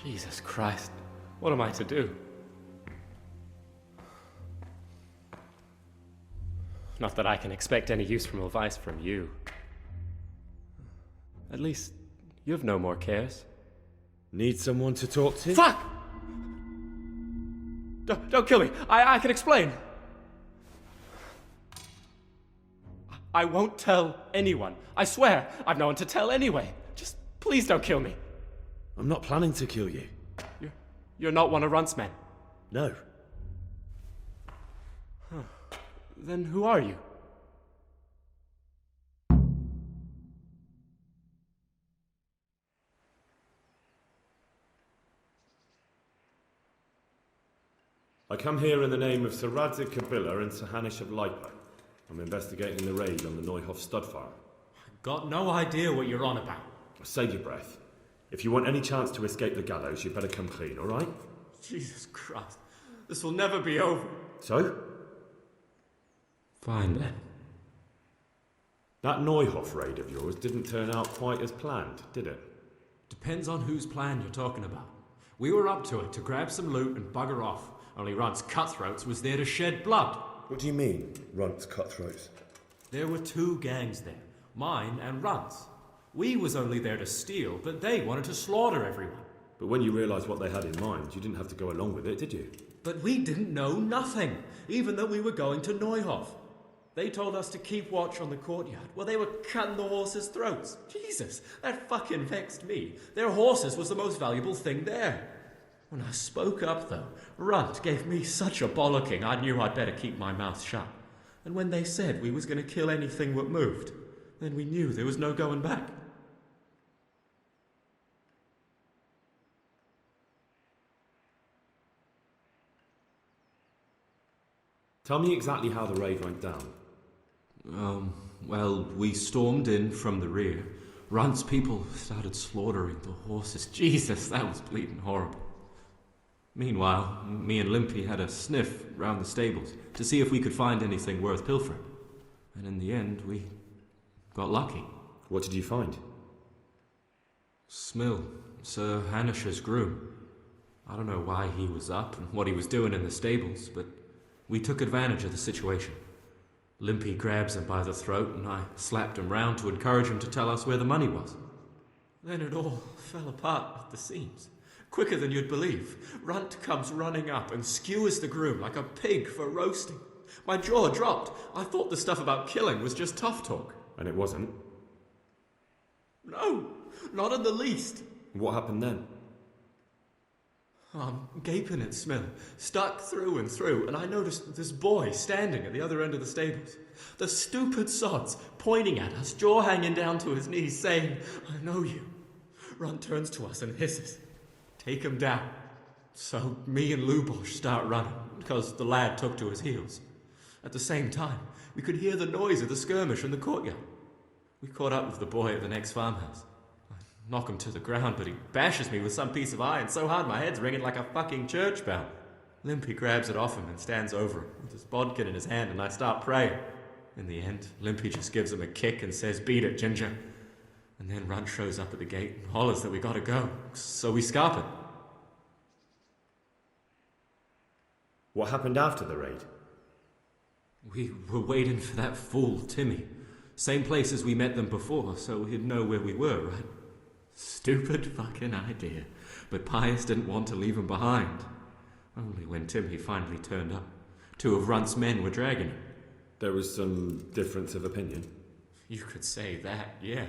Jesus Christ, what am I to do? Not that I can expect any useful advice from you. At least, you've no more cares. Need someone to talk to? Fuck! Don't kill me. I can explain. I won't tell anyone. I swear, I've no one to tell anyway. Just please don't kill me. I'm not planning to kill you. You're not one of Runt's men? No. Huh. Then who are you? I come here in the name of Sir Radzig Kabila and Sir Hanish of Lipa. I'm investigating the raid on the Neuhof stud farm. Got no idea what you're on about. Save your breath. If you want any chance to escape the gallows, you better come clean, alright? Jesus Christ. This will never be over. So? Fine then. That Neuhof raid of yours didn't turn out quite as planned, did it? Depends on whose plan you're talking about. We were up to it to grab some loot and bugger off. Only Runt's cutthroats was there to shed blood. What do you mean, Runt's cutthroats? There were two gangs there, mine and Runt's. We was only there to steal, but they wanted to slaughter everyone. But when you realised what they had in mind, you didn't have to go along with it, did you? But we didn't know nothing, even though we were going to Neuhof. They told us to keep watch on the courtyard while they were cutting the horses' throats. Jesus, that fucking vexed me. Their horses was the most valuable thing there. When I spoke up, though, Runt gave me such a bollocking I knew I'd better keep my mouth shut. And when they said we was going to kill anything that moved, then we knew there was no going back. Tell me exactly how the raid went down. Well, we stormed in from the rear. Runt's people started slaughtering the horses. Jesus, that was bleeding horrible. Meanwhile, me and Limpy had a sniff round the stables to see if we could find anything worth pilfering. And in the end, we got lucky. What did you find? Smill, Sir Hanish's groom. I don't know why he was up and what he was doing in the stables, but we took advantage of the situation. Limpy grabs him by the throat and I slapped him round to encourage him to tell us where the money was. Then it all fell apart at the seams. Quicker than you'd believe. Runt comes running up and skewers the groom like a pig for roasting. My jaw dropped. I thought the stuff about killing was just tough talk. And it wasn't? No, not in the least. What happened then? I'm gaping at Smill, stuck through and through, and I noticed this boy standing at the other end of the stables. The stupid sods pointing at us, jaw hanging down to his knees, saying, "I know you." Runt turns to us and hisses, "Take him down." So me and Lubosh start running, because the lad took to his heels. At the same time, we could hear the noise of the skirmish in the courtyard. We caught up with the boy at the next farmhouse. I knock him to the ground, but he bashes me with some piece of iron so hard my head's ringing like a fucking church bell. Limpy grabs it off him and stands over him with his bodkin in his hand, and I start praying. In the end, Limpy just gives him a kick and says, "Beat it, Ginger." And then Runt shows up at the gate and hollers that we gotta go, so we scarp it. What happened after the raid? We were waiting for that fool, Timmy. Same place as we met them before, so he'd know where we were, right? Stupid fucking idea. But Pius didn't want to leave him behind. Only when Timmy finally turned up, two of Runt's men were dragging him. There was some difference of opinion? You could say that, yeah.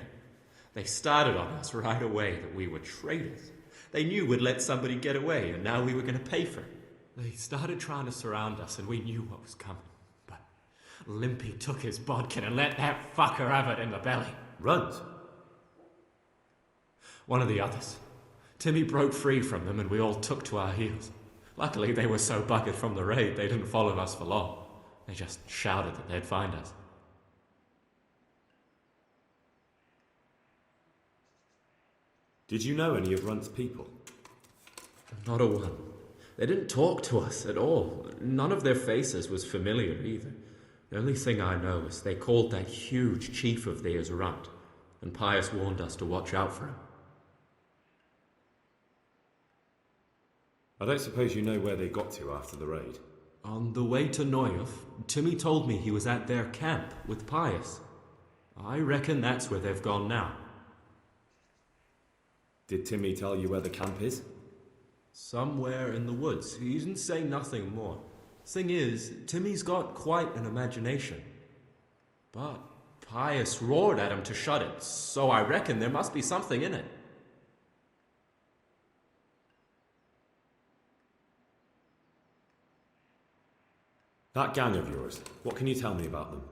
They started on us right away that we were traitors. They knew we'd let somebody get away, and now we were going to pay for it. They started trying to surround us, and we knew what was coming. But Limpy took his bodkin and let that fucker have it in the belly. Runt? One of the others. Timmy broke free from them, and we all took to our heels. Luckily, they were so buggered from the raid, they didn't follow us for long. They just shouted that they'd find us. Did you know any of Runt's people? Not a one. They didn't talk to us at all. None of their faces was familiar either. The only thing I know is they called that huge chief of theirs Runt, and Pius warned us to watch out for him. I don't suppose you know where they got to after the raid? On the way to Neuhof, Timmy told me he was at their camp with Pius. I reckon that's where they've gone now. Did Timmy tell you where the camp is? Somewhere in the woods. He didn't say nothing more. Thing is, Timmy's got quite an imagination. But Pius roared at him to shut it, so I reckon there must be something in it. That gang of yours, what can you tell me about them?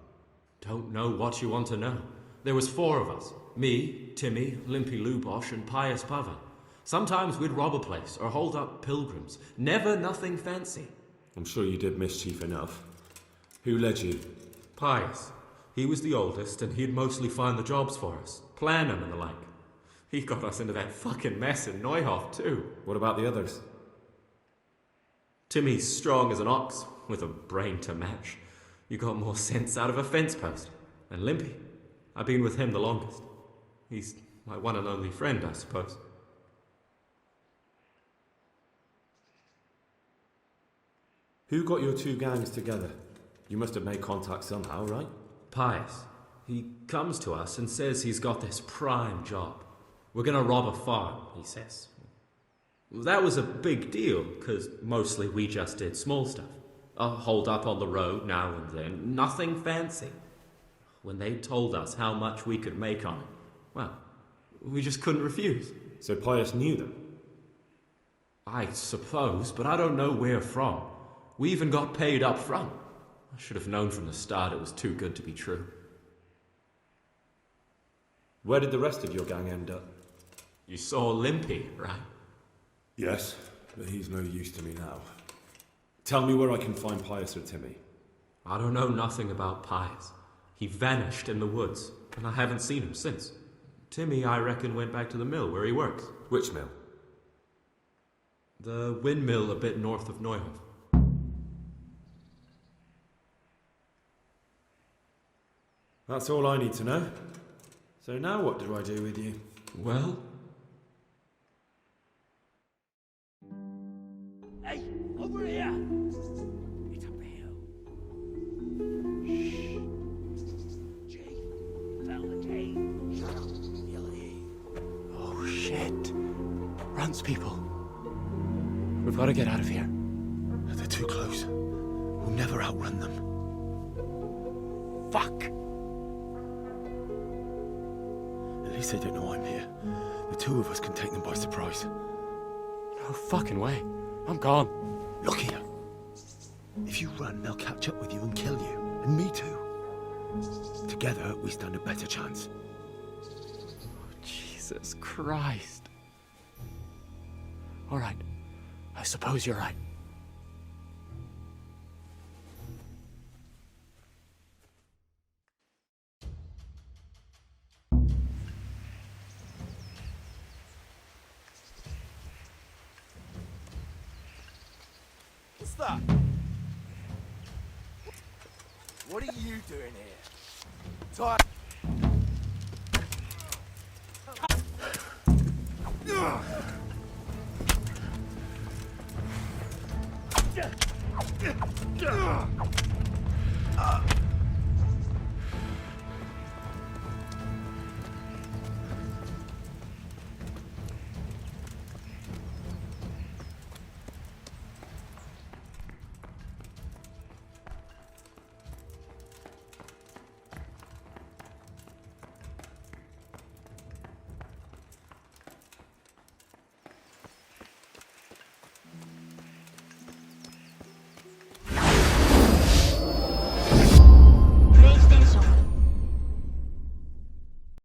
Don't know what you want to know. There was 4 of us. Me, Timmy, Limpy Lubosh, and Pius Pavan. Sometimes we'd rob a place or hold up pilgrims. Never nothing fancy. I'm sure you did mischief enough. Who led you? Pius. He was the oldest, and he'd mostly find the jobs for us. Plan them and the like. He got us into that fucking mess in Neuhof, too. What about the others? Timmy's strong as an ox, with a brain to match. You got more sense out of a fence post. And Limpy, I've been with him the longest. He's my one and only friend, I suppose. Who got your 2 gangs together? You must have made contact somehow, right? Pius. He comes to us and says he's got this prime job. We're gonna rob a farm, he says. That was a big deal, because mostly we just did small stuff. Hold up on the road now and then, nothing fancy. When they told us how much we could make on it, well, we just couldn't refuse. So Pius knew them? I suppose, but I don't know where from. We even got paid up front. I should have known from the start it was too good to be true. Where did the rest of your gang end up? You saw Limpy, right? Yes, but he's no use to me now. Tell me where I can find Pius or Timmy. I don't know nothing about Pius. He vanished in the woods, and I haven't seen him since. Timmy, I reckon, went back to the mill where he works. Which mill? The windmill a bit north of Neuhof. That's all I need to know. So now what do I do with you? Well? Hey, over here! It's up the hill. Shh. Jake, found the cave. Billy. Oh, shit. Runs, people. We've got to get out of here. They're too close. We'll never outrun them. Fuck! At least they don't know I'm here. The 2 of us can take them by surprise. No fucking way. I'm gone. Look here. If you run, they'll catch up with you and kill you. And me too. Together, we stand a better chance. Jesus Christ. All right. I suppose you're right. What's that? What are you doing here? Time.